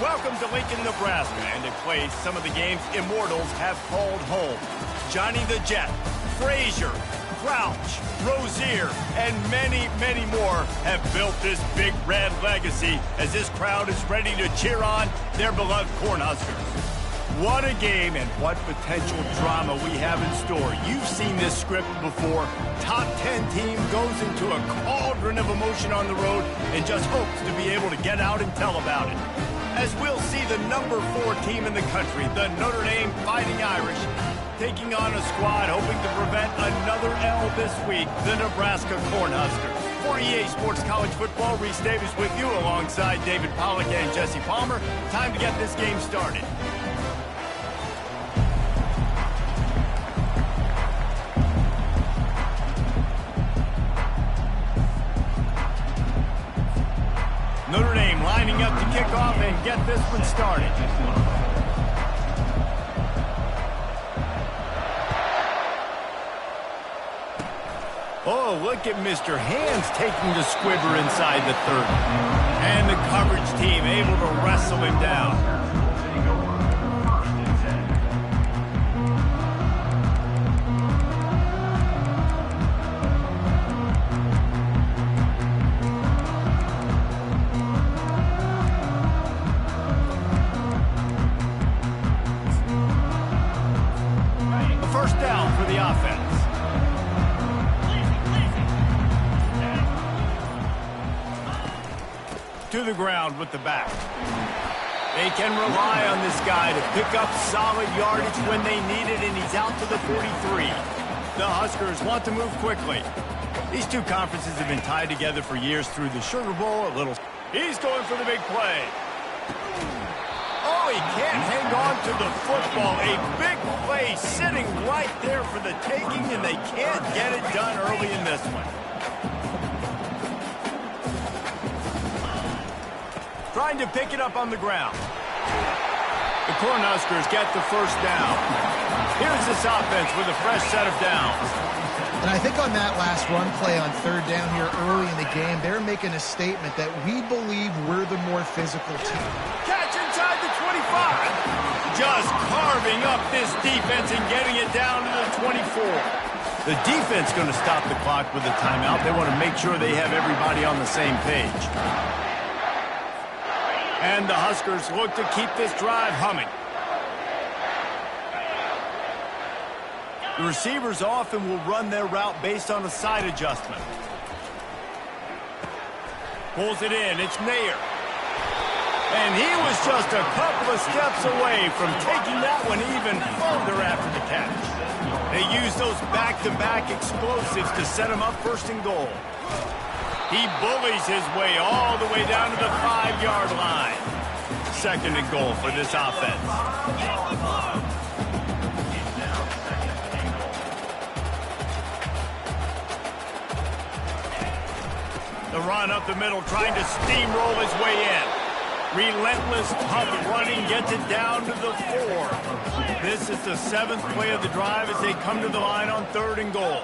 Welcome to Lincoln, Nebraska, and a place some of the game's immortals have called home. Johnny the Jet, Frazier, Crouch, Rozier, and many, many more have built this big red legacy as this crowd is ready to cheer on their beloved Cornhuskers. What a game and what potential drama we have in store. You've seen this script before. Top 10 team goes into a cauldron of emotion on the road and just hopes to be able to get out and tell about it. As we'll see the number 4 team in the country, the Notre Dame Fighting Irish, taking on a squad hoping to prevent another L this week, the Nebraska Cornhuskers. For EA Sports College Football, Reese Davis with you alongside David Pollack and Jesse Palmer. Time to get this game started. Notre Dame lining up to kick off and get this one started. Oh, look at Mr. Hands taking the squibber inside the 30. And the coverage team able to wrestle him down. First down for the offense. To the ground with the back. They can rely on this guy to pick up solid yardage when they need it, and he's out to the 43. The Huskers want to move quickly. These two conferences have been tied together for years through the Sugar Bowl. He's going for the big play. Oh, he can't hang on to the football. A big play sitting right there for the taking, and they can't get it done early in this one. Trying to pick it up on the ground. The Cornhuskers get the first down. Here's this offense with a fresh set of downs. And I think on that last run play on third down here early in the game, they're making a statement that we believe we're the more physical team. Catch inside the 25. Just carving up this defense and getting it down to the 24. The defense going to stop the clock with a timeout. They want to make sure they have everybody on the same page. And the Huskers look to keep this drive humming. The receivers often will run their route based on a side adjustment. Pulls it in. It's Nair. And he was just a couple of steps away from taking that one even further after the catch. They use those back-to-back explosives to set him up first and goal. He bullies his way all the way down to the 5-yard line. Second and goal for this offense. The run up the middle, trying to steamroll his way in. Relentless, tough running, gets it down to the 4. This is the 7th play of the drive as they come to the line on third and goal.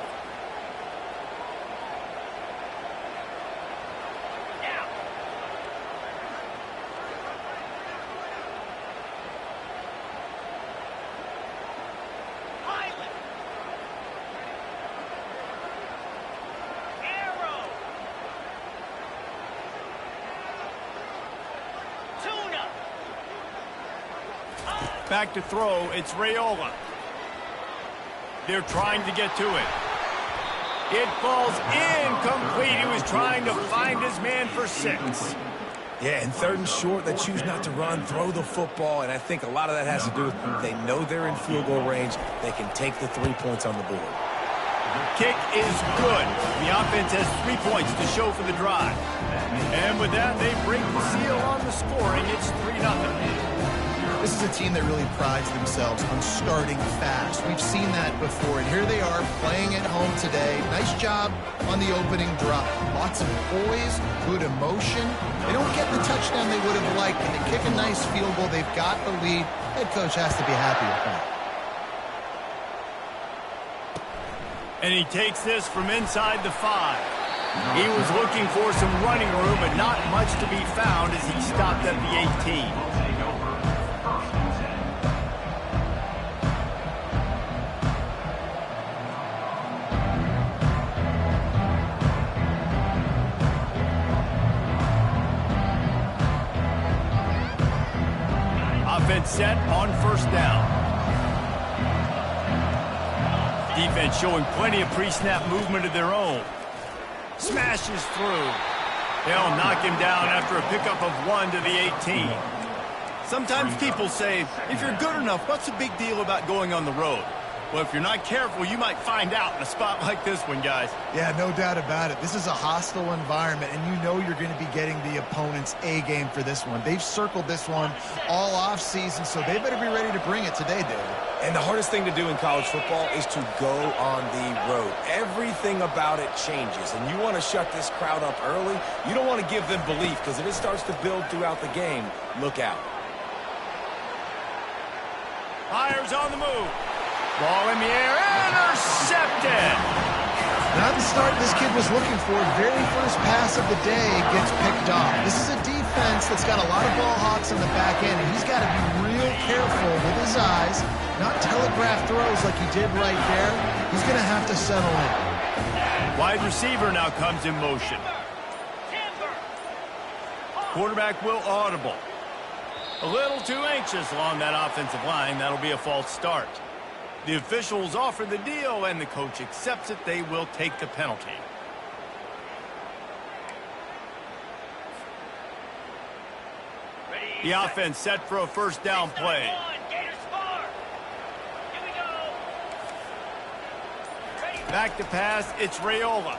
Back to throw, it's Raiola. They're trying to get to it. It falls incomplete. He was trying to find his man for 6. Yeah, and third and short, they choose not to run, throw the football, and I think a lot of that has to do with they know they're in field goal range. They can take the 3 points on the board. Kick is good. The offense has 3 points to show for the drive. And with that, they break the seal on the scoring. It's 3-0. This is a team that really prides themselves on starting fast. We've seen that before, and here they are playing at home today. Nice job on the opening drive. Lots of poise, good emotion. They don't get the touchdown they would have liked, but they kick a nice field goal. They've got the lead. Head coach has to be happy with that. And he takes this from inside the 5. He was looking for some running room, but not much to be found as he stopped at the 18. and set on first down. Defense showing plenty of pre-snap movement of their own. Smashes through. They'll knock him down after a pickup of 1 to the 18. Sometimes people say, if you're good enough, what's the big deal about going on the road? Well, if you're not careful, you might find out in a spot like this one, guys. Yeah, no doubt about it. This is a hostile environment, and you know you're going to be getting the opponent's A-game for this one. They've circled this one all offseason, so they better be ready to bring it today, David. And the hardest thing to do in college football is to go on the road. Everything about it changes, and you want to shut this crowd up early. You don't want to give them belief, because if it starts to build throughout the game, look out. Fires on the move. Ball in the air, intercepted. Not the start this kid was looking for. Very first pass of the day gets picked off. This is a defense that's got a lot of ball hawks in the back end, and he's got to be real careful with his eyes, not telegraph throws like he did right there. He's going to have to settle in. Wide receiver now comes in motion. Quarterback will audible. A little too anxious along that offensive line. That'll be a false start. The officials offer the deal, and the coach accepts it. They will take the penalty. The offense set for a first down play. Back to pass, it's Raiola.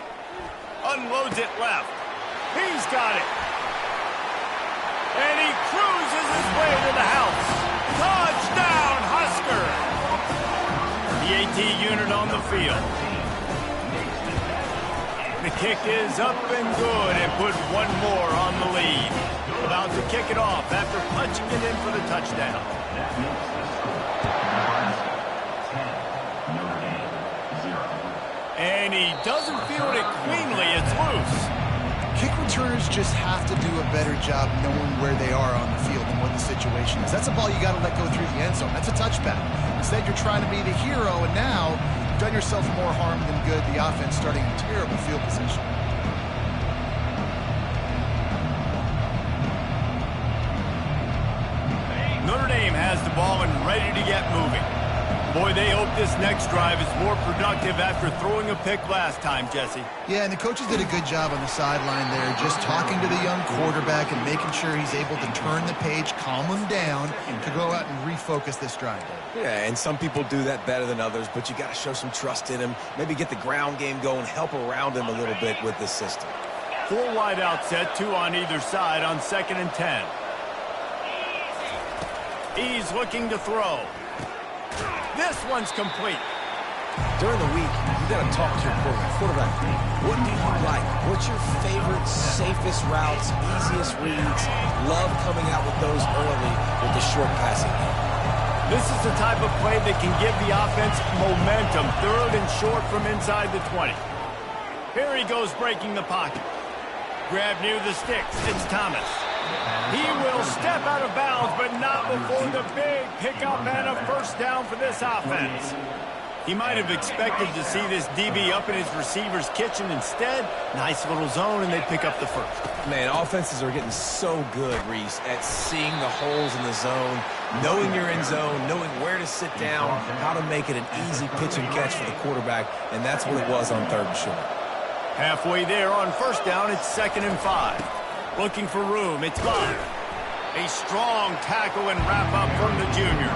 Unloads it left. He's got it. And he cruises his way to the house. Touchdown, Husker! The AT unit on the field. The kick is up and good and put one more on the lead. About to kick it off after punching it in for the touchdown. And he doesn't feel it cleanly. It's loose. Kick returners just have to do a better job knowing where they are on the field and what the situation is. That's a ball you got to let go through the end zone. That's a touchback. Instead, you're trying to be the hero, and now you've done yourself more harm than good. The offense starting in terrible field position. Notre Dame has the ball and ready to get moving. Boy, they hope this next drive is more productive after throwing a pick last time, Jesse. Yeah, and the coaches did a good job on the sideline there, just talking to the young quarterback and making sure he's able to turn the page, calm him down, to go out and refocus this drive. Yeah, and some people do that better than others, but you got to show some trust in him. Maybe get the ground game going, help around him a little bit with this system. 4 wide out set, 2 on either side on 2nd and 10. He's looking to throw. This one's complete. During the week, you got to talk to your quarterback. What do you like? What's your favorite, safest routes, easiest reads? Love coming out with those early with the short passing game. This is the type of play that can give the offense momentum. 3rd and short from inside the 20. Here he goes breaking the pocket. Grab near the sticks. It's Thomas. He will step out of bounds, but not before the big pickup and a first down for this offense. He might have expected to see this DB up in his receiver's kitchen. Instead, nice little zone, and they pick up the first. Man, offenses are getting so good, Reese, at seeing the holes in the zone, knowing you're in zone, knowing where to sit down, how to make it an easy pitch and catch for the quarterback, and that's what it was on 3rd and short. Halfway there on first down, it's 2nd and 5. Looking for room, it's Love. A strong tackle and wrap-up from the junior.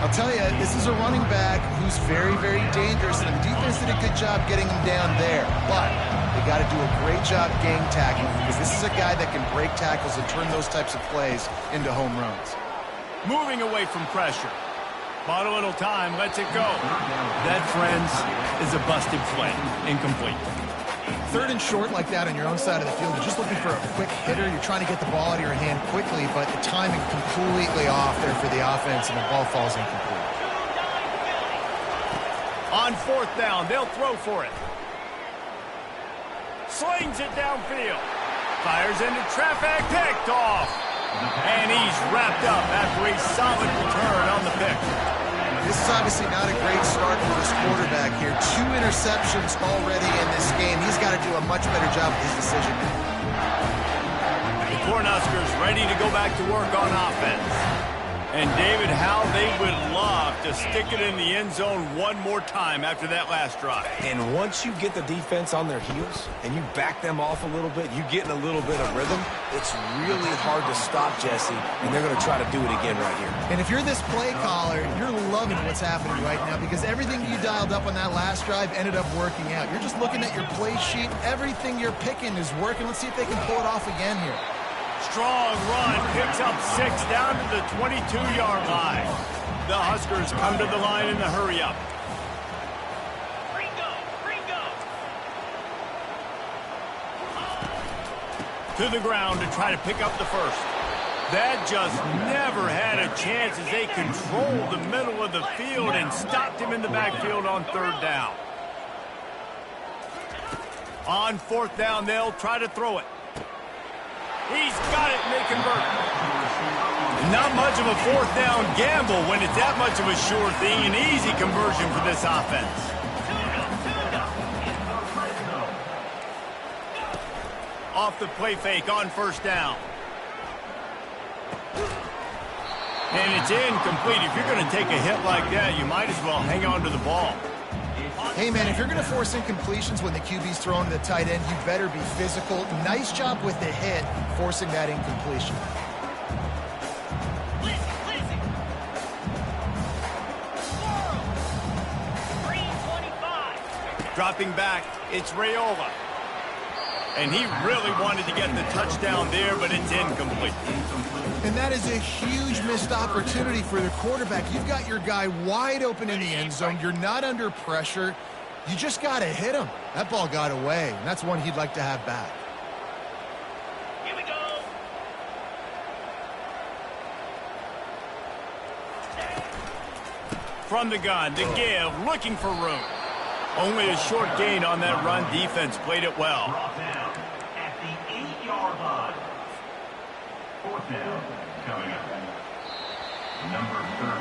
I'll tell you, this is a running back who's very, very dangerous, and the defense did a good job getting him down there. But they got to do a great job gang tackling, because this is a guy that can break tackles and turn those types of plays into home runs. Moving away from pressure. Bought a little time, lets it go. That, friends, is a busted play. Incomplete. 3rd and short like that on your own side of the field, you're just looking for a quick hitter. You're trying to get the ball out of your hand quickly, but the timing completely off there for the offense, and the ball falls incomplete. On 4th down, they'll throw for it. Slings it downfield. Fires into traffic, picked off. And he's wrapped up after a solid return on the pick. This is obviously not a great start for this quarterback here. 2 interceptions already in this game. He's got to do a much better job with his decision. The Cornhuskers ready to go back to work on offense. And, David, how they would love to stick it in the end zone one more time after that last drive. And once you get the defense on their heels and you back them off a little bit, you get in a little bit of rhythm, it's really hard to stop, Jesse, and they're going to try to do it again right here. And if you're this play caller, you're loving what's happening right now because everything you dialed up on that last drive ended up working out. You're just looking at your play sheet. Everything you're picking is working. Let's see if they can pull it off again here. Strong run, picks up 6 down to the 22-yard line. The Huskers come to the line in the hurry-up. To the ground to try to pick up the first. That just never had a chance as they controlled the middle of the field and stopped him in the backfield on 3rd down. On 4th down, they'll try to throw it. He's got it, and they convert. Not much of a 4th down gamble when it's that much of a sure thing. An easy conversion for this offense. Off the play fake on 1st down. And it's incomplete. If you're going to take a hit like that, you might as well hang on to the ball. Hey, man, if you're going to force incompletions when the QB's throwing to the tight end, you better be physical. Nice job with the hit, forcing that incompletion. Dropping back, it's Raiola. And he really wanted to get the touchdown there, but it's incomplete. And that is a huge missed opportunity for the quarterback. You've got your guy wide open in the end zone. You're not under pressure. You just got to hit him. That ball got away, and that's one he'd like to have back. Here we go. From the gun, the give, looking for room. Only a short gain on that run. Defense played it well. At the 8-yard line. 4th down coming up. Number 30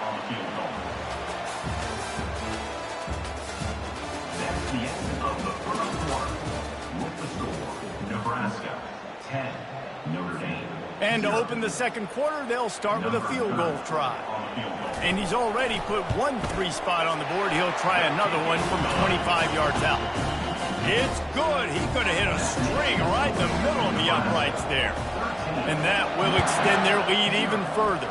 on the field goal. That's the end of the first quarter. With the score, Nebraska 10, Notre Dame. And to open the second quarter, they'll start with a field goal try. And he's already put 1 3 spot on the board. He'll try another one from 25 yards out. It's good. He could have hit a string right in the middle of the uprights there. And that will extend their lead even further.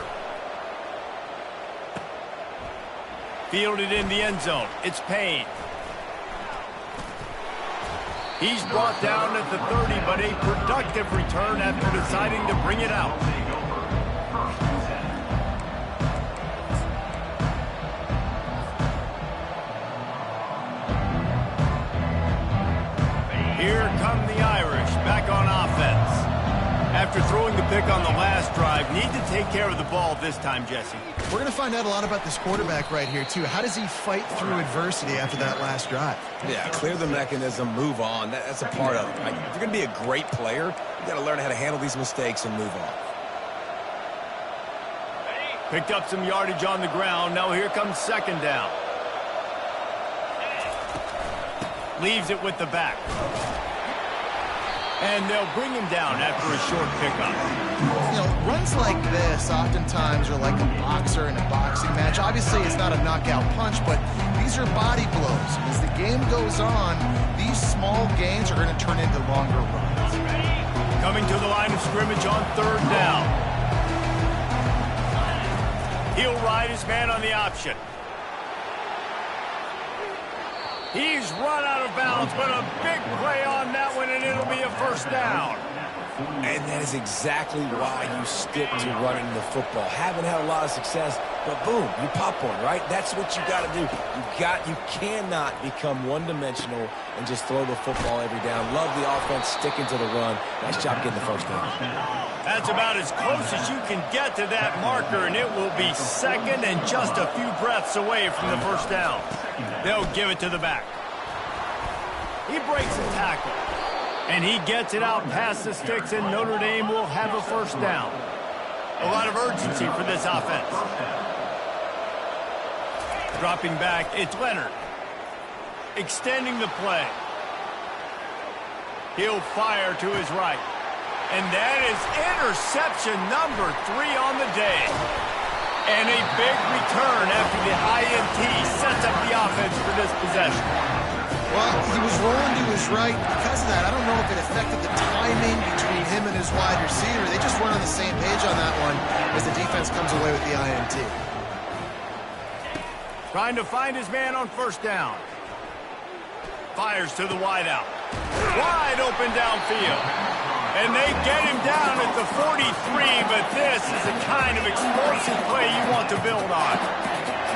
Fielded in the end zone. It's Payne. He's brought down at the 30, but a productive return after deciding to bring it out. Here come the Irish back on offense. After throwing the pick on the last drive, need to take care of the ball this time, Jesse. We're going to find out a lot about this quarterback right here, too. How does he fight through adversity after that last drive? Yeah, clear the mechanism, move on. That's a part of it. Right? If you're going to be a great player, you got to learn how to handle these mistakes and move on. Picked up some yardage on the ground. Now here comes 2nd down. Leaves it with the back. And they'll bring him down after a short pickup. You know, runs like this oftentimes are like a boxer in a boxing match. Obviously, it's not a knockout punch, but these are body blows. As the game goes on, these small gains are going to turn into longer runs. Coming to the line of scrimmage on 3rd down. He'll ride his man on the option. He's run out of bounds, but a big play on that one, and it'll be a 1st down. And that is exactly why you stick to running the football. Haven't had a lot of success, but boom, you pop one, right? That's what you got to do. You cannot become one-dimensional and just throw the football every down. Love the offense sticking to the run. Nice job getting the 1st down. That's about as close as you can get to that marker, and it will be 2nd and just a few breaths away from the 1st down. They'll give it to the back. He breaks a tackle, and he gets it out past the sticks, and Notre Dame will have a 1st down. A lot of urgency for this offense. Dropping back, it's Leonard. Extending the play. He'll fire to his right. And that is interception number 3 on the day. And a big return after the INT sets up the offense for this possession. Well, he was rolling to his right. Because of that, I don't know if it affected the timing between him and his wide receiver. They just weren't on the same page on that one as the defense comes away with the INT. Trying to find his man on first down. Fires to the wideout. Wide open downfield. And they get him down at the 43, but this is the kind of explosive play you want to build on.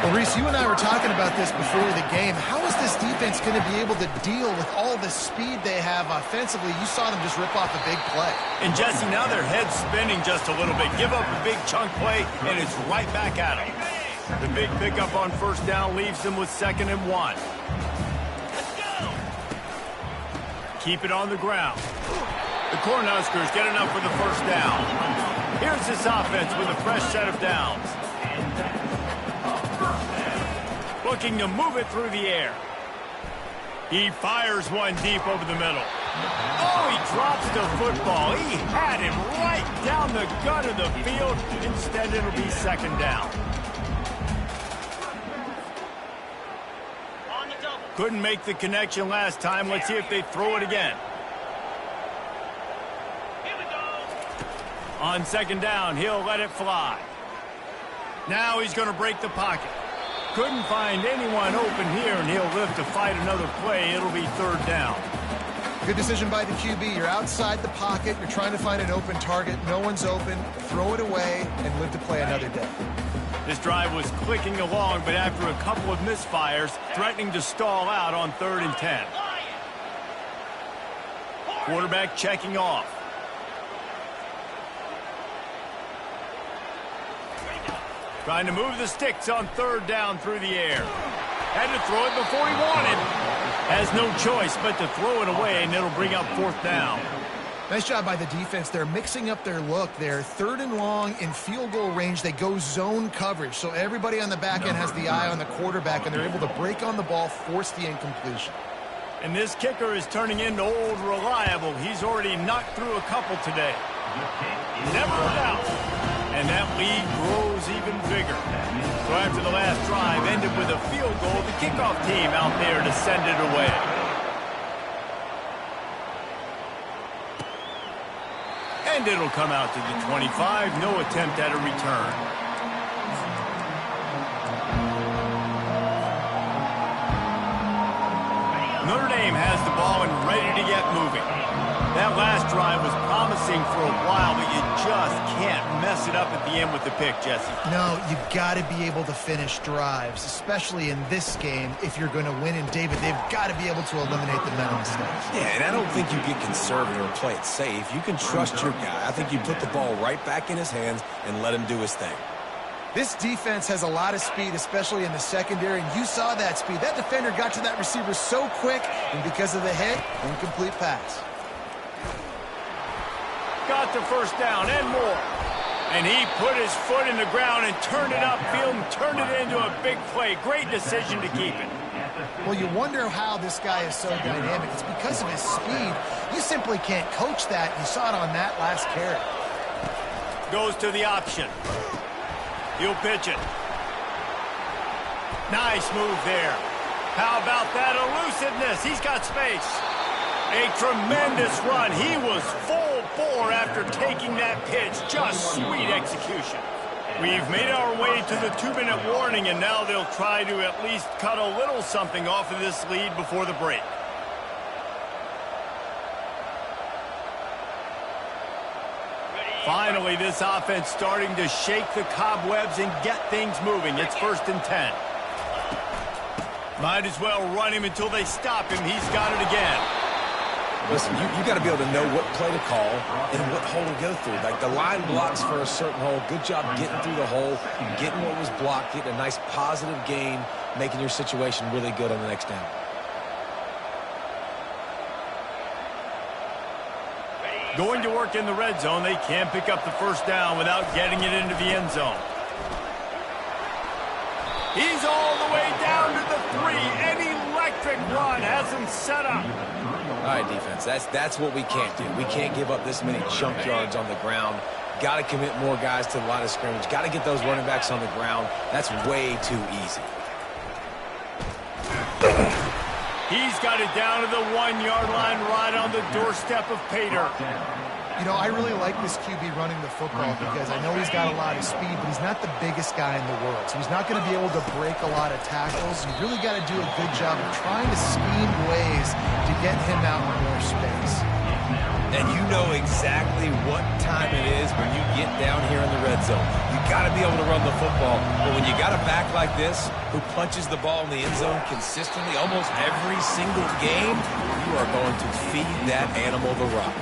Well, Reese, you and I were talking about this before the game. How is this defense going to be able to deal with all the speed they have offensively? You saw them just rip off a big play. And, Jesse, now their head's spinning just a little bit. Give up a big chunk play, and it's right back at them. The big pickup on first down leaves them with 2nd and 1. Keep it on the ground. The Cornhuskers get enough for the first down. Here's this offense with a fresh set of downs. Looking to move it through the air. He fires one deep over the middle. Oh, he drops the football. He had him right down the gut of the field. Instead, it'll be 2nd down. Couldn't make the connection last time. Let's see if they throw it again. On 2nd down, he'll let it fly. Now he's going to break the pocket. Couldn't find anyone open here, and he'll live to fight another play. It'll be 3rd down. Good decision by the QB. You're outside the pocket. You're trying to find an open target. No one's open. Throw it away and live to play another day. This drive was clicking along, but after a couple of misfires, threatening to stall out on 3rd and 10. Quarterback checking off. Trying to move the sticks on 3rd down through the air. Had to throw it before he wanted. Has no choice but to throw it away, and it'll bring up 4th down. Nice job by the defense. They're mixing up their look. They're 3rd and long in field goal range. They go zone coverage. So everybody on the back end has the eye on the quarterback, and they're able to break on the ball, force the incompletion. And this kicker is turning into old reliable. He's already knocked through a couple today. Never a doubt. And that lead grows even bigger. So after the last drive ended with a field goal, the kickoff team out there to send it away. And it'll come out to the 25. No attempt at a return. Notre Dame has the ball and ready to get moving. That last drive was promising for a while, but you just can't mess it up at the end with the pick, Jesse. No, you've got to be able to finish drives, especially in this game if you're going to win. And, David, they've got to be able to eliminate the mental mistakes. Yeah, and I don't think you get conservative or play it safe. You can trust your guy. I think you put the ball right back in his hands and let him do his thing. This defense has a lot of speed, especially in the secondary, and you saw that speed. That defender got to that receiver so quick, and because of the hit, incomplete pass. Got the first down and more. And he put his foot in the ground and turned it upfield and turned it into a big play. Great decision to keep it. Well, you wonder how this guy is so dynamic. It's because of his speed. You simply can't coach that. You saw it on that last carry. Goes to the option. He'll pitch it. Nice move there. How about that elusiveness? He's got space. A tremendous run. He was full bore after taking that pitch. Just sweet execution. We've made our way to the 2-minute warning, and now they'll try to at least cut a little something off of this lead before the break. Finally, this offense starting to shake the cobwebs and get things moving. It's 1st and 10. Might as well run him until they stop him. He's got it again. Listen, you got to be able to know what play to call and what hole to go through. Like the line blocks for a certain hole. Good job getting through the hole, getting what was blocked, getting a nice positive gain, making your situation really good on the next down. Going to work in the red zone. They can't pick up the first down without getting it into the end zone. He's all the way down to the 3. An electric run has him set up. All right, defense, that's what we can't do. We can't give up this many chunk yards on the ground. Got to commit more guys to the line of scrimmage. Got to get those running backs on the ground. That's way too easy. He's got it down to the 1-yard line right on the doorstep of Pater. You know, I really like this QB running the football because I know he's got a lot of speed, but he's not the biggest guy in the world. So he's not going to be able to break a lot of tackles. You really got to do a good job of trying to scheme ways to get him out in more space. And you know exactly what time it is when you get down here in the red zone. You got to be able to run the football. But when you got a back like this who punches the ball in the end zone consistently almost every single game, you are going to feed that animal the rock.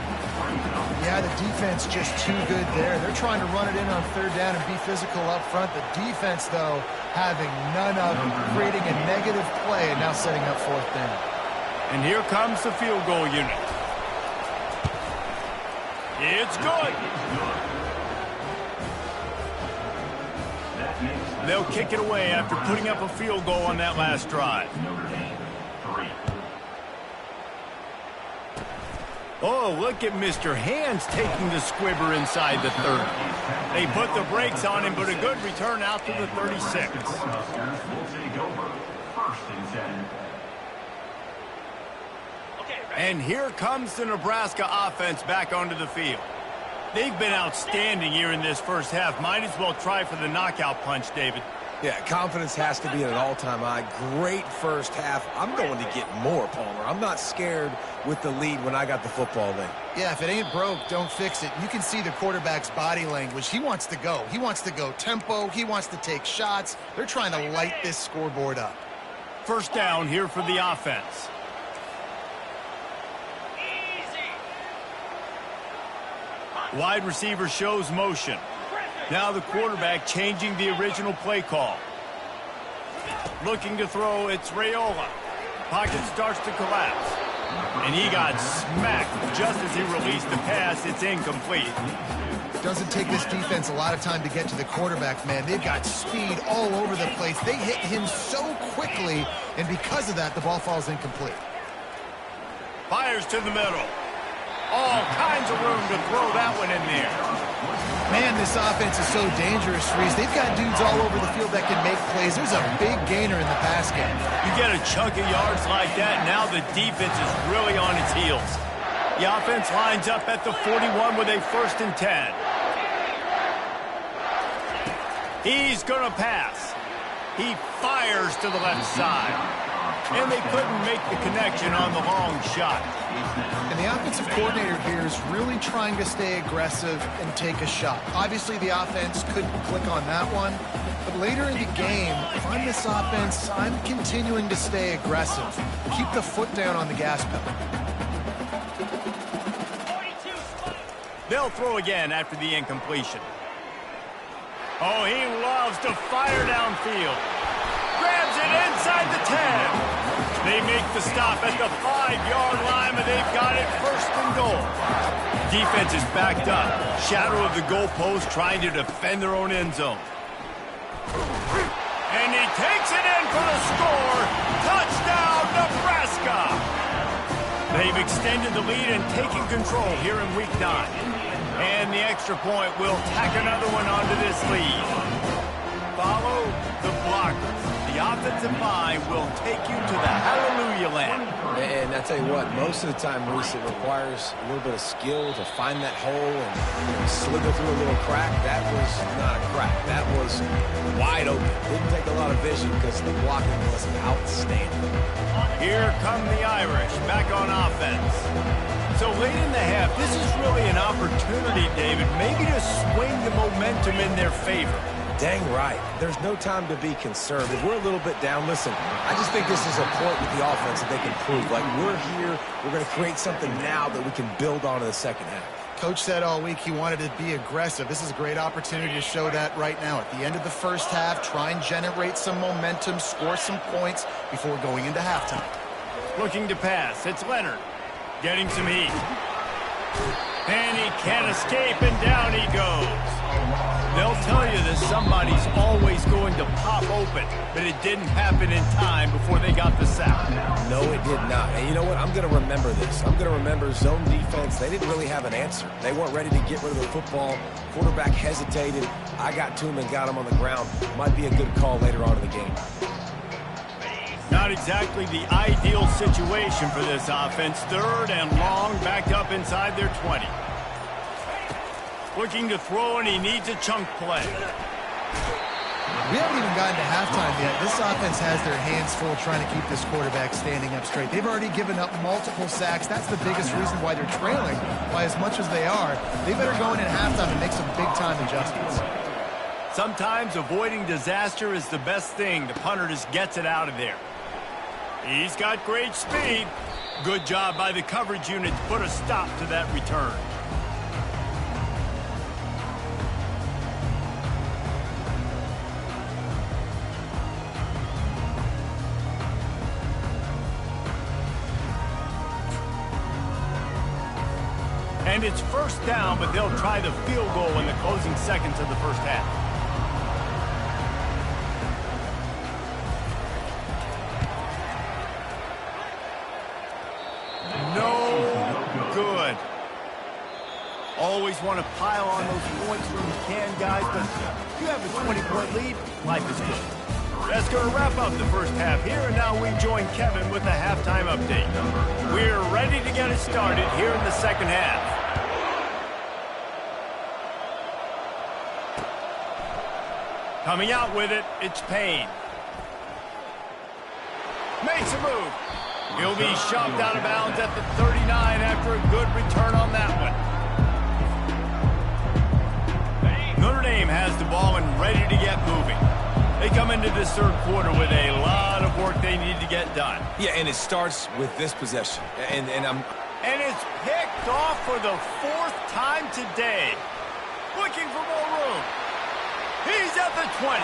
Yeah, the defense just too good there. They're trying to run it in on third down and be physical up front. The defense, though, having none of it, creating a negative play and now setting up fourth down. And here comes the field goal unit. It's good. They'll kick it away after putting up a field goal on that last drive. Oh, look at Mr. Hands taking the squibber inside the 30. They put the brakes on him, but a good return out to the 36. And here comes the Nebraska offense back onto the field. They've been outstanding here in this first half. Might as well try for the knockout punch, David. Yeah, confidence has to be at an all-time high. Great first half. I'm going to get more, Palmer. I'm not scared with the lead when I got the football late. Yeah, if it ain't broke, don't fix it. You can see the quarterback's body language. He wants to go. He wants to go tempo. He wants to take shots. They're trying to light this scoreboard up. First down here for the offense. Wide receiver shows motion. Now the quarterback changing the original play call. Looking to throw, it's Raiola. Pocket starts to collapse. And he got smacked just as he released the pass. It's incomplete. Doesn't take this defense a lot of time to get to the quarterback, man. They've got speed all over the place. They hit him so quickly, and because of that, the ball falls incomplete. Fires to the middle. All kinds of room to throw that one in there. Man, this offense is so dangerous, Reese. They've got dudes all over the field that can make plays. There's a big gainer in the pass game. You get a chunk of yards like that, now the defense is really on its heels. The offense lines up at the 41 with a 1st and 10. He's going to pass. He fires to the left side. And they couldn't make the connection on the long shot. And the offensive coordinator here is really trying to stay aggressive and take a shot. Obviously, the offense couldn't click on that one. But later in the game, if I'm this offense, I'm continuing to stay aggressive. Keep the foot down on the gas pedal. They'll throw again after the incompletion. Oh, he loves to fire downfield. Grabs it inside the 10. They make the stop at the 5-yard line, but they've got it 1st and goal. Defense is backed up. Shadow of the goalpost trying to defend their own end zone. And he takes it in for the score. Touchdown, Nebraska. They've extended the lead and taken control here in Week 9. And the extra point will tack another one onto this lead. Follow the blockers. The offensive line will take you to the hallelujah land. And I tell you what, most of the time, Reese, it requires a little bit of skill to find that hole and slither through a little crack. That was not a crack. That was wide open. Didn't take a lot of vision because the blocking was outstanding. Here come the Irish back on offense. So late in the half, this is really an opportunity, David, maybe to swing the momentum in their favor. Dang right. There's no time to be conservative. We're a little bit down. Listen, I just think this is a point with the offense that they can prove. Like, we're here. We're going to create something now that we can build on in the second half. Coach said all week he wanted to be aggressive. This is a great opportunity to show that right now. At the end of the first half, try and generate some momentum, score some points before going into halftime. Looking to pass. It's Leonard. Getting some heat. And he can't escape, and down he goes. They'll tell you that somebody's always going to pop open, but it didn't happen in time before they got the sack. No, it did not. And you know what? I'm going to remember this. I'm going to remember zone defense. They didn't really have an answer. They weren't ready to get rid of the football. Quarterback hesitated. I got to him and got him on the ground. Might be a good call later on in the game. Not exactly the ideal situation for this offense. 3rd and long, backed up inside their 20. Looking to throw, and he needs a chunk play. We haven't even gotten to halftime yet. This offense has their hands full trying to keep this quarterback standing up straight. They've already given up multiple sacks. That's the biggest reason why they're trailing by as much as they are. They better go in at halftime and make some big-time adjustments. Sometimes avoiding disaster is the best thing. The punter just gets it out of there. He's got great speed. Good job by the coverage unit to put a stop to that return. And it's 1st down, but they'll try the field goal in the closing seconds of the first half. No good. Always want to pile on those points when you can, guys, but if you have a 20-point lead, life is good. That's going to wrap up the first half here, and now we join Kevin with the halftime update. We're ready to get it started here in the second half. Coming out with it, it's Payne. Makes a move. He'll be shoved out of bounds at the 39 after a good return on that one. Notre Dame has the ball and ready to get moving. They come into this 3rd quarter with a lot of work they need to get done. Yeah, and it starts with this possession. And it's picked off for the 4th time today. Looking for more room. He's at the 20.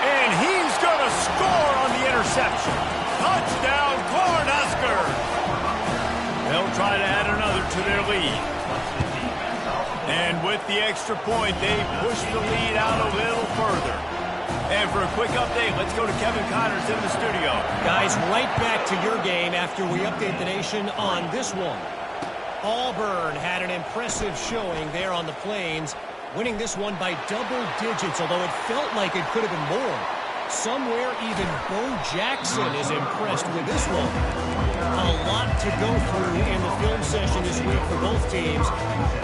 And he's going to score on the interception. Touchdown, Cornhuskers. They'll try to add another to their lead. And with the extra point, they push the lead out a little further. And for a quick update, let's go to Kevin Connors in the studio. Guys, right back to your game after we update the nation on this one. Auburn had an impressive showing there on the Plains, winning this one by double digits, although it felt like it could have been more. Somewhere even Bo Jackson is impressed with this one. A lot to go through in the film session this week for both teams,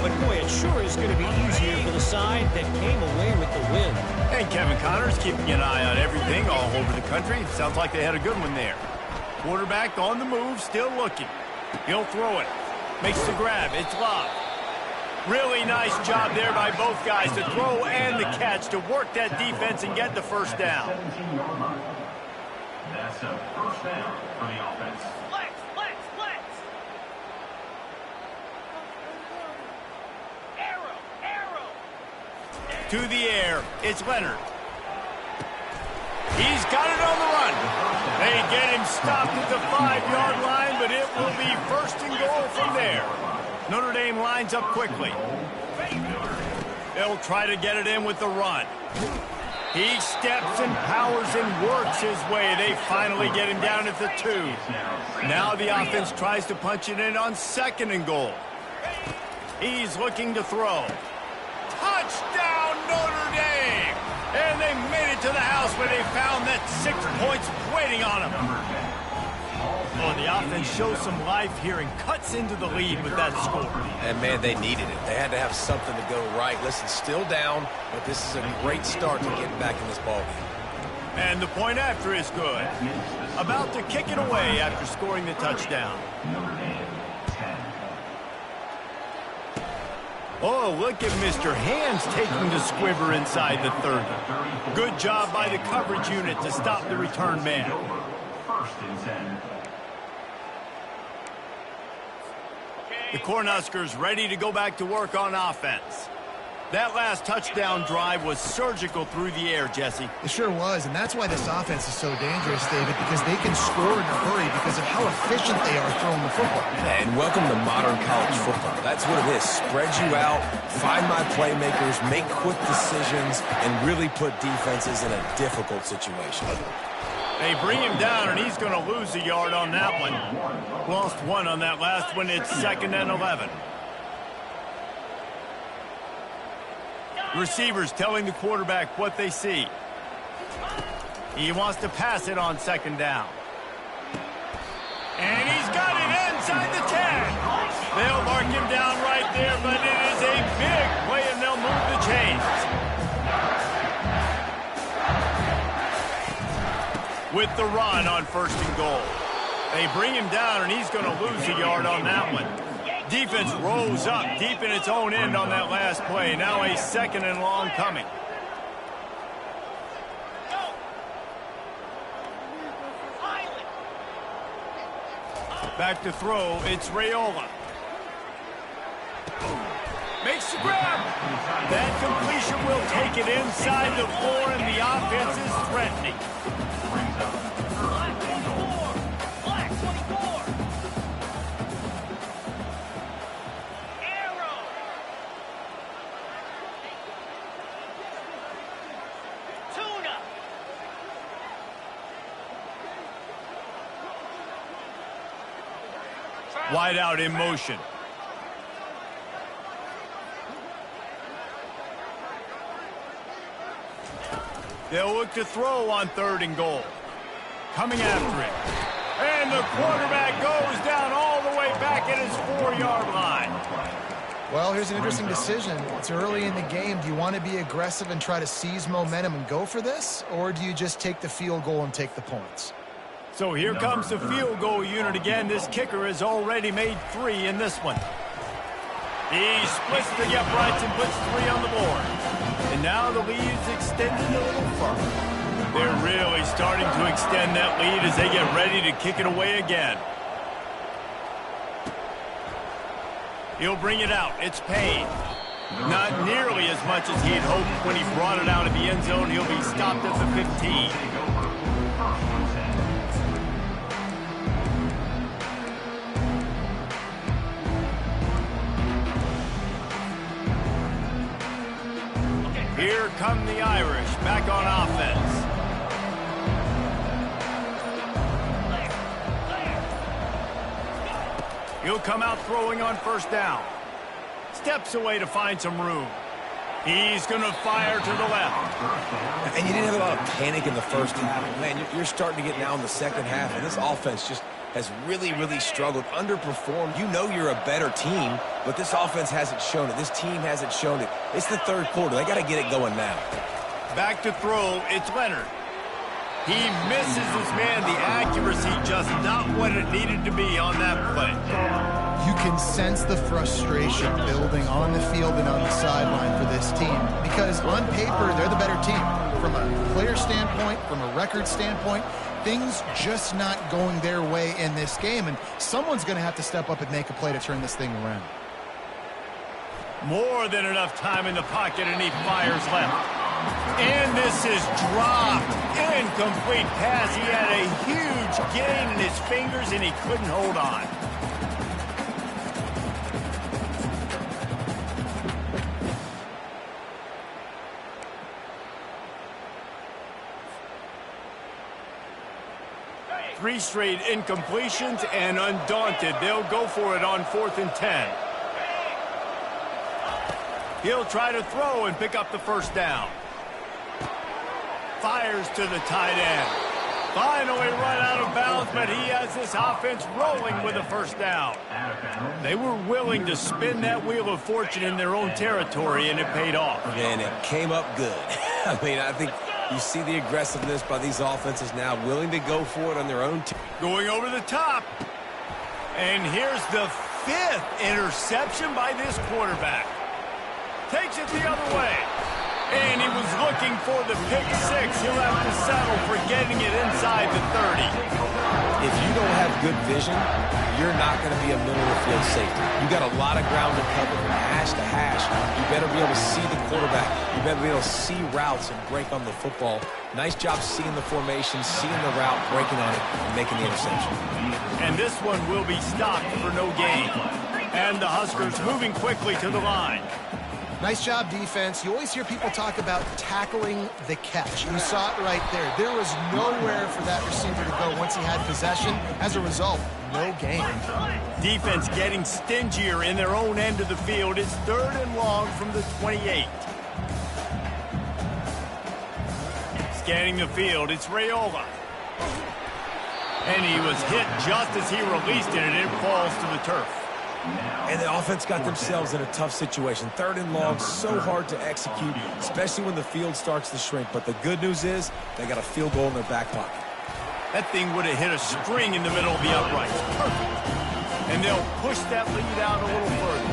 but boy, it sure is going to be easier for the side that came away with the win. And Kevin Connors keeping an eye on everything all over the country. Sounds like they had a good one there. Quarterback on the move, still looking. He'll throw it. Makes the grab. It's locked. Really nice job there by both guys to throw and the catch to work that defense and get the 1st down. That's a 1st down for the offense. Flex. Arrow. To the air, it's Leonard. He's got it on the run. They get him stopped at the 5-yard line, but it will be 1st and goal from there. Notre Dame lines up quickly. They'll try to get it in with the run. He steps and powers and works his way. They finally get him down at the 2. Now the offense tries to punch it in on 2nd and goal. He's looking to throw. Touchdown, Notre Dame! And they made it to the house where they found that 6 points waiting on them. Oh, the offense shows some life here and cuts into the lead with that score. And, man, they needed it. They had to have something to go right. Listen, still down, but this is a great start to getting back in this ballgame. And the point after is good. About to kick it away after scoring the touchdown. Oh, look at Mr. Hands taking the squibber inside the 30. Good job by the coverage unit to stop the return man. 1st and 10. The Cornhuskers ready to go back to work on offense. That last touchdown drive was surgical through the air, Jesse. It sure was, and that's why this offense is so dangerous, David, because they can score in a hurry because of how efficient they are throwing the football. And welcome to modern college football. That's what it is. Spread you out, find my playmakers, make quick decisions, and really put defenses in a difficult situation. They bring him down, and he's going to lose a yard on that one. Lost one on that last one. It's 2nd and 11. Receivers telling the quarterback what they see. He wants to pass it on 2nd down. And he's got it inside the 10. They'll mark him down right there, but it is a big play, and they'll move the chains. With the run on 1st and goal. They bring him down, and he's going to lose a yard on that one. Defense rose up deep in its own end on that last play. Now a 2nd and long coming. Back to throw, it's Raiola. Makes the grab. That completion will take it inside the 4, and the offense is threatening. Wide out in motion. They'll look to throw on 3rd and goal. Coming after it. And the quarterback goes down all the way back at his 4-yard line. Well, here's an interesting decision. It's early in the game. Do you want to be aggressive and try to seize momentum and go for this? Or do you just take the field goal and take the points? So here comes the field goal unit again. This kicker has already made 3 in this one. He splits the uprights and puts 3 on the board. And now the lead is extended a little further. They're really starting to extend that lead as they get ready to kick it away again. He'll bring it out. It's Payne. Not nearly as much as he had hoped when he brought it out of the end zone. He'll be stopped at the 15. Here come the Irish, back on offense. He'll come out throwing on 1st down. Steps away to find some room. He's going to fire to the left. And you didn't have a lot of panic in the first half. Man, you're starting to get now in the second half, and this offense just has really, really struggled, underperformed. You know you're a better team, but this offense hasn't shown it. This team hasn't shown it. It's the 3rd quarter. They got to get it going now. Back to throw, it's Leonard. He misses his man. The accuracy just not what it needed to be on that play. You can sense the frustration building on the field and on the sideline for this team because on paper, they're the better team. From a player standpoint, from a record standpoint, things just not going their way in this game, and someone's going to have to step up and make a play to turn this thing around. More than enough time in the pocket, and he fires left. And this is dropped. Incomplete pass. He had a huge gain in his fingers, and he couldn't hold on. Three straight incompletions, and undaunted, they'll go for it on 4th and 10. He'll try to throw and pick up the 1st down. Fires to the tight end. Finally run out of bounds, but he has this offense rolling with a 1st down. They were willing to spin that wheel of fortune in their own territory, and it paid off. And it came up good. I mean, I think you see the aggressiveness by these offenses now, willing to go for it on their own team. Going over the top. And here's the 5th interception by this quarterback. Takes it the other way. And he was looking for the pick 6. He'll have to settle for getting it inside the 30. If you don't have good vision, you're not going to be a middle-of-the-field safety. You got a lot of ground to cover from hash to hash. You better be able to see the quarterback. You better be able to see routes and break on the football. Nice job seeing the formation, seeing the route, breaking on it, and making the interception. And this one will be stopped for no gain. And the Huskers moving quickly to the line. Nice job, defense. You always hear people talk about tackling the catch. You saw it right there. There was nowhere for that receiver to go once he had possession. As a result, no gain. Defense getting stingier in their own end of the field. It's 3rd and long from the 28. Scanning the field, it's Raiola. And he was hit just as he released it, and it falls to the turf. And the offense got themselves in a tough situation. 3rd and long, so hard to execute, especially when the field starts to shrink. But the good news is they got a field goal in their back pocket. That thing would have hit a string in the middle of the uprights. Perfect. And they'll push that lead out a little further.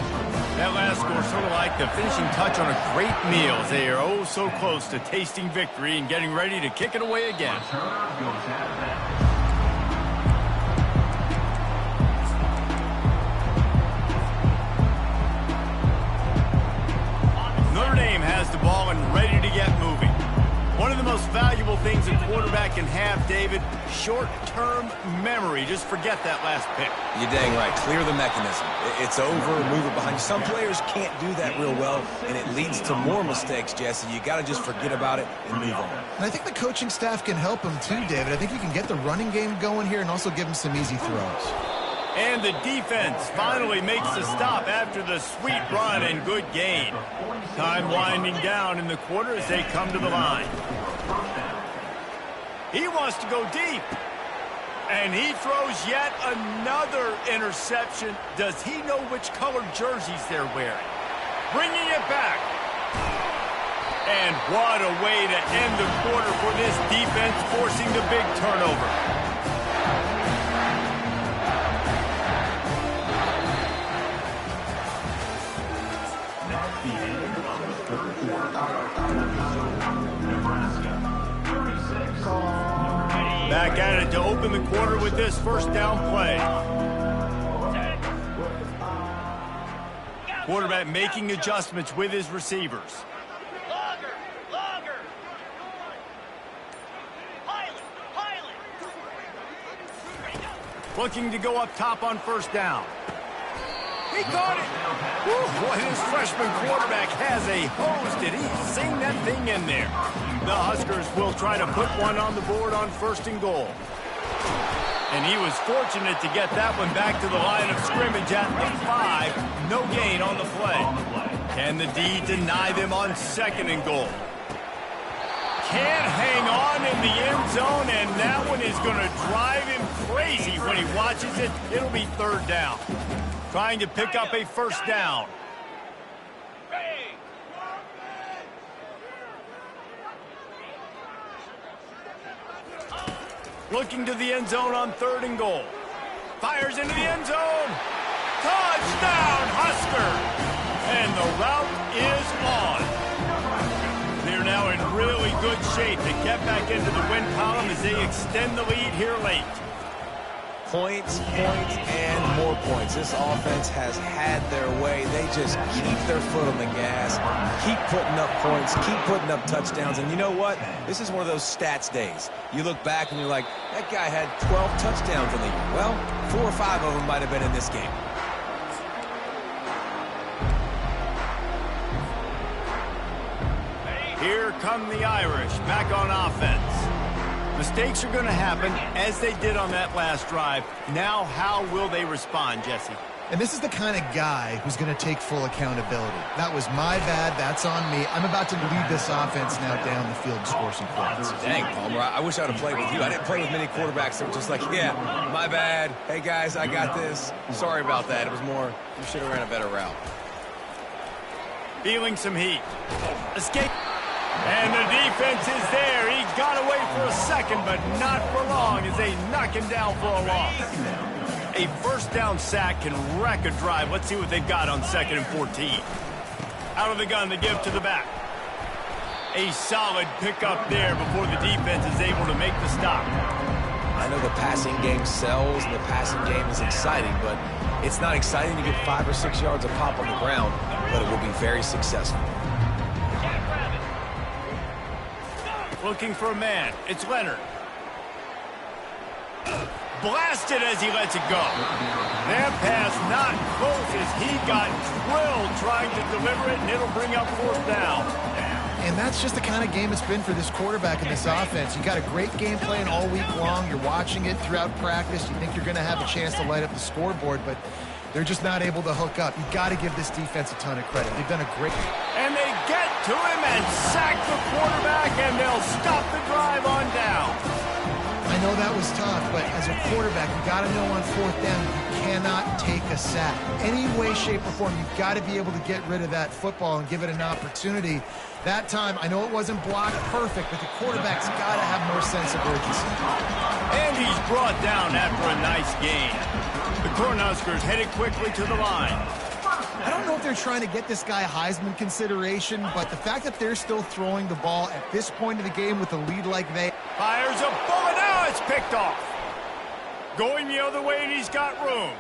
That last score sort of like the finishing touch on a great meal. They are oh so close to tasting victory and getting ready to kick it away again. Notre Dame has the ball and ready to get moving. One of the most valuable things a quarterback can have, David, short-term memory. Just forget that last pick. You're dang right. Clear the mechanism. It's over, move it behind you. Some players can't do that real well, and it leads to more mistakes, Jesse. You got to just forget about it and move on. And I think the coaching staff can help him too, David. I think you can get the running game going here and also give him some easy throws. And the defense finally makes the stop after the sweet run and good gain. Time winding down in the quarter as they come to the line. He wants to go deep. And he throws yet another interception. Does he know which color jerseys they're wearing? Bringing it back. And what a way to end the quarter for this defense, forcing the big turnover. Back at it to open the quarter with this first down play. Quarterback making adjustments with his receivers. Longer. Pilot. Looking to go up top on first down. He caught it. Woo, boy, this freshman quarterback has a hose. Did he sing that thing in there? The Huskers will try to put one on the board on 1st and goal. And he was fortunate to get that one back to the line of scrimmage at the 5. No gain on the play. Can the D deny them on 2nd and goal? Can't hang on in the end zone, and that one is going to drive him crazy when he watches it. It'll be 3rd down. Trying to pick up a first down. Looking to the end zone on 3rd and goal. Fires into the end zone. Touchdown, Husker! And the route is on. They're now in really good shape to get back into the win column as they extend the lead here late. Points, and more points. This offense has had their way. They just keep their foot on the gas, keep putting up points, keep putting up touchdowns. And you know what? This is one of those stats days. You look back and you're like, that guy had 12 touchdowns in the year. Well, 4 or 5 of them might have been in this game. Here come the Irish back on offense. Mistakes are going to happen, as they did on that last drive. Now, how will they respond, Jesse? And this is the kind of guy who's going to take full accountability. That was my bad. That's on me. I'm about to lead this offense now down the field and score some points. Dang, Palmer, I wish I would have played with you. I didn't play with many quarterbacks that were just like, yeah, my bad. Hey, guys, I got this. Sorry about that. It was more, you should have ran a better route. Feeling some heat. Escape. And the defense is there. He got away for a second, but not for long as they knock him down for a loss. A first down sack can wreck a drive. Let's see what they've got on 2nd and 14. Out of the gun, they give to the back. A solid pickup there before the defense is able to make the stop. I know the passing game sells and the passing game is exciting, but it's not exciting to get 5 or 6 yards of pop on the ground, but it will be very successful. Looking for a man. It's Leonard. Blasted as he lets it go. That pass not close as he got drilled trying to deliver it, and it'll bring up 4th down. And that's just the kind of game it's been for this quarterback in this offense. You got a great game plan all week long. You're watching it throughout practice. You think you're going to have a chance to light up the scoreboard, but they're just not able to hook up. You got to give this defense a ton of credit. They've done a great... And they get to him and sack the quarterback, and they'll stop the drive on down. I know that was tough, but as a quarterback, you got to know on 4th down you cannot take a sack. Any way, shape, or form, you've got to be able to get rid of that football and give it an opportunity. That time, I know it wasn't blocked perfect, but the quarterback's got to have more sense of urgency. And he's brought down after a nice gain. The Cornhuskers headed quickly to the line. I don't know if they're trying to get this guy Heisman consideration, but the fact that they're still throwing the ball at this point of the game with a lead like they... Fires a bullet. Now it's picked off. Going the other way, and he's got room.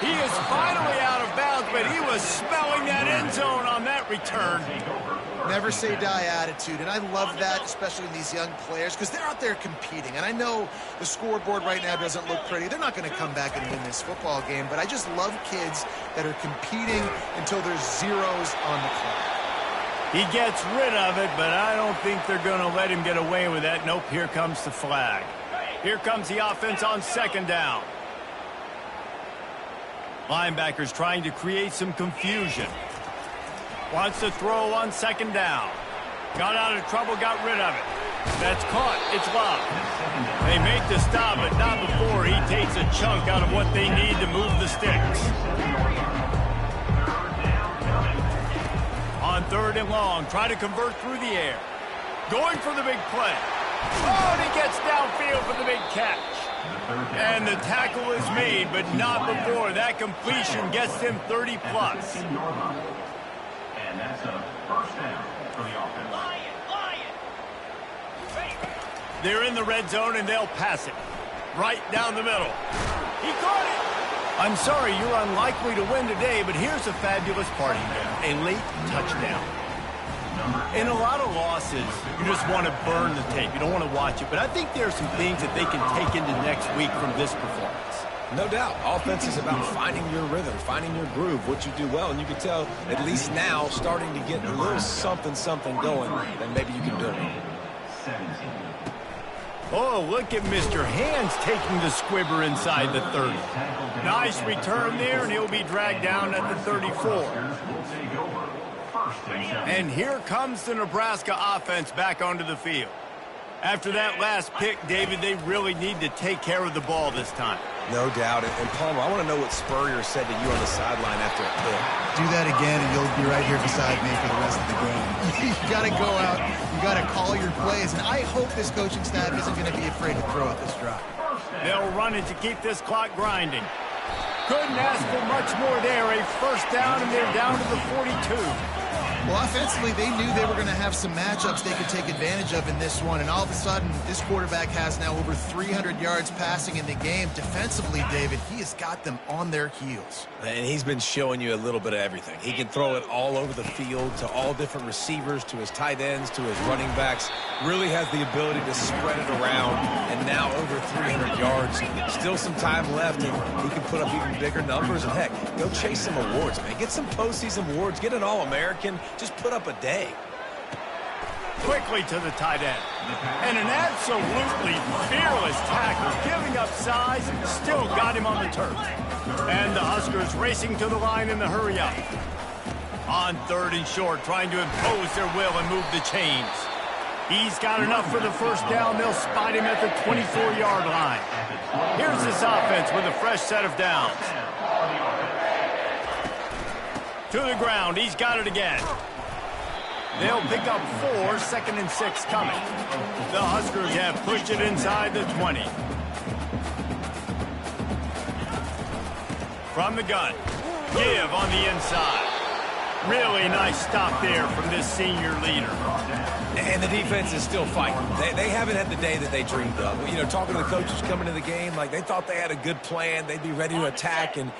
He is finally out of bounds, but he was smelling that end zone on that return. Never say die attitude, and I love that, especially in these young players, because they're out there competing. And I know the scoreboard right now doesn't look pretty. They're not going to come back and win this football game, but I just love kids that are competing until there's zeros on the clock. He gets rid of it, but I don't think they're going to let him get away with that. Nope, here comes the flag. Here comes the offense on 2nd down. Linebackers trying to create some confusion. Wants to throw on 2nd down. Got out of trouble, got rid of it. That's caught. It's Love. They make the stop, but not before he takes a chunk out of what they need to move the sticks. On 3rd and long, try to convert through the air. Going for the big play. Oh, and he gets downfield for the big catch. And the tackle is made, but not before. That completion gets him 30+. And that's a 1st down for the offense. They're in the red zone, and they'll pass it. Right down the middle. He caught it. I'm sorry, you're unlikely to win today, but here's a fabulous party game. A late touchdown. In a lot of losses, you just want to burn the tape. You don't want to watch it. But I think there are some things that they can take into next week from this performance. No doubt. Offense is about finding your rhythm, finding your groove, what you do well. And you can tell, at least now, starting to get a little something going, and maybe you can build it. Oh, look at Mr. Hands taking the squibber inside the 30. Nice return there, and he'll be dragged down at the 34. And here comes the Nebraska offense back onto the field. After that last pick, David, they really need to take care of the ball this time. No doubt. And Palmer, I want to know what Spurrier said to you on the sideline after a pick. Do that again, and you'll be right here beside me for the rest of the game. You got to go out. You got to call your plays. And I hope this coaching staff isn't going to be afraid to throw at this drive. They'll run it to keep this clock grinding. Couldn't ask for much more there. A 1st down, and they're down to the 42. Well, offensively, they knew they were going to have some matchups they could take advantage of in this one, and all of a sudden, this quarterback has now over 300 yards passing in the game. Defensively, David, he has got them on their heels. And he's been showing you a little bit of everything. He can throw it all over the field to all different receivers, to his tight ends, to his running backs. Really has the ability to spread it around, and now over 300 yards. Still some time left, and he can put up even bigger numbers. And, heck, go chase some awards, man. Get some postseason awards. Get an All-American. Just put up a day. Quickly to the tight end. And an absolutely fearless tackle, giving up size, still got him on the turf. And the Huskers racing to the line in the hurry up. On 3rd and short, trying to impose their will and move the chains. He's got enough for the 1st down. They'll spot him at the 24-yard line. Here's this offense with a fresh set of downs. To the ground. He's got it again. They'll pick up 4, 2nd and 6 coming. The Huskers have pushed it inside the 20. From the gun. Give on the inside. Really nice stop there from this senior leader. And the defense is still fighting. They haven't had the day that they dreamed of. You know, talking to the coaches coming to the game, like they thought they had a good plan. They'd be ready to attack and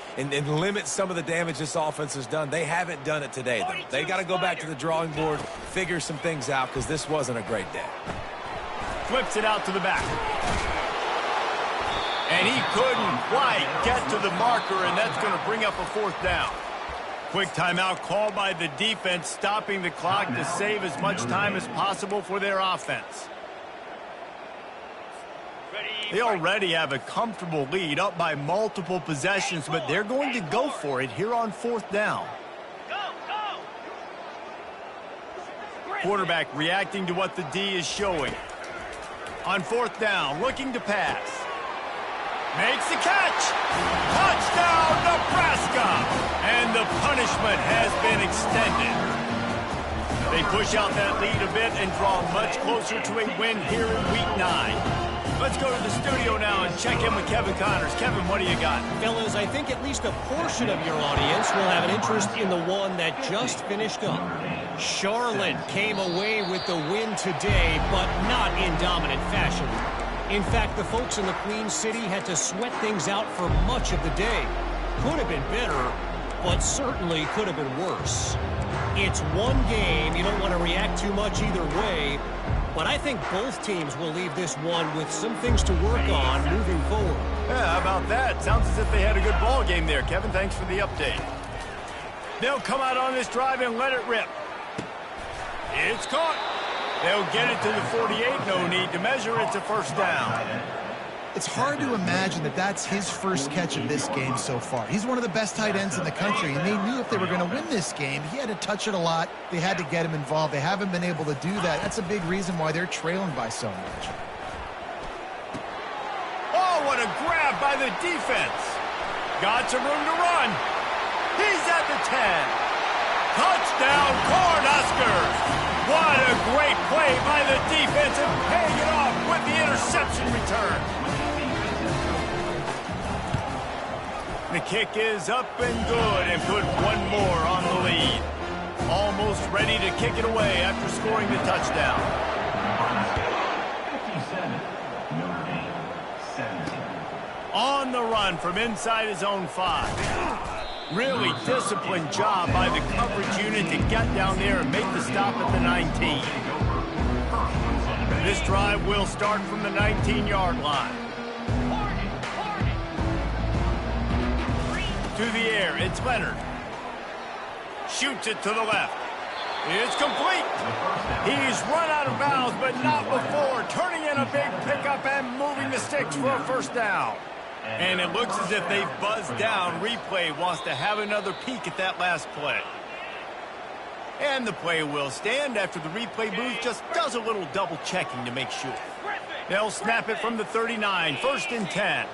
limit some of the damage this offense has done. They haven't done it today, though. They got to go back to the drawing board, figure some things out, because this wasn't a great day. Flips it out to the back. And he couldn't quite get to the marker, and that's going to bring up a 4th down. Quick timeout called by the defense, stopping the clock to save as much time as possible for their offense. They already have a comfortable lead, up by multiple possessions, but they're going to go for it here on 4th down. Quarterback reacting to what the D is showing. On 4th down, looking to pass. Makes the catch. Touchdown, Nebraska. And the punishment has been extended. They push out that lead a bit and draw much closer to a win here in Week 9. Let's go to the studio now and check in with Kevin Connors. Kevin, what do you got? Fellas, I think at least a portion of your audience will have an interest in the one that just finished up. Charlotte came away with the win today, but not in dominant fashion. In fact, the folks in the Queen City had to sweat things out for much of the day. Could have been better, but certainly could have been worse. It's one game. You don't want to react too much either way, but I think both teams will leave this one with some things to work on moving forward. Yeah, how about that? Sounds as if they had a good ball game there. Kevin, thanks for the update. They'll come out on this drive and let it rip. It's caught. They'll get it to the 48. No need to measure. It's a 1st down. It's hard to imagine that that's his first catch of this game so far. He's one of the best tight ends in the country, and they knew if they were going to win this game, he had to touch it a lot. They had to get him involved. They haven't been able to do that. That's a big reason why they're trailing by so much. Oh, what a grab by the defense. Got some room to run. He's at the 10. Touchdown, Cornhuskers. What a great play by the defense and paying it off with the interception return. The kick is up and good and put one more on the lead. Almost ready to kick it away after scoring the touchdown. 57, Notre Dame, 17. On the run from inside his own 5. Really disciplined job by the coverage unit to get down there and make the stop at the 19. This drive will start from the 19-yard line. To the air, it's Leonard. Shoots it to the left. It's complete. He's run out of bounds, but not before. Turning in a big pickup and moving the sticks for a 1st down. And it looks as if they've buzzed down. Replay wants to have another peek at that last play. And the play will stand after the replay booth just does a little double checking to make sure. They'll snap it from the 39, 1st and 10.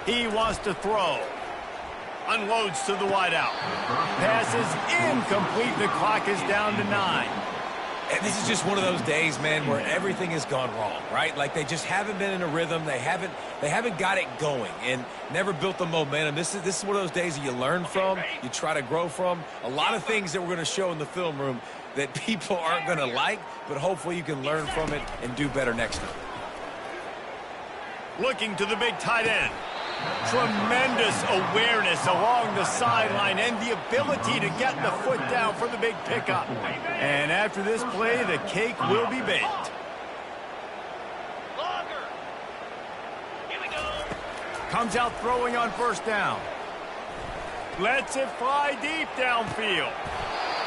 He wants to throw. Unloads to the wideout. Pass is incomplete. The clock is down to 9. And this is just one of those days, man, where everything has gone wrong, right? Like they just haven't been in a rhythm. They haven't got it going and never built the momentum. This is one of those days that you learn from, you try to grow from. A lot of things that we're going to show in the film room that people aren't going to like, but hopefully you can learn from it and do better next time. Looking to the big tight end. Tremendous awareness along the sideline and the ability to get the foot down for the big pickup. And after this play, the cake will be baked. Here we go. Comes out throwing on 1st down. Lets it fly deep downfield.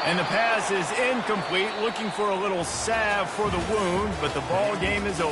And the pass is incomplete, looking for a little salve for the wound, but the ball game is over.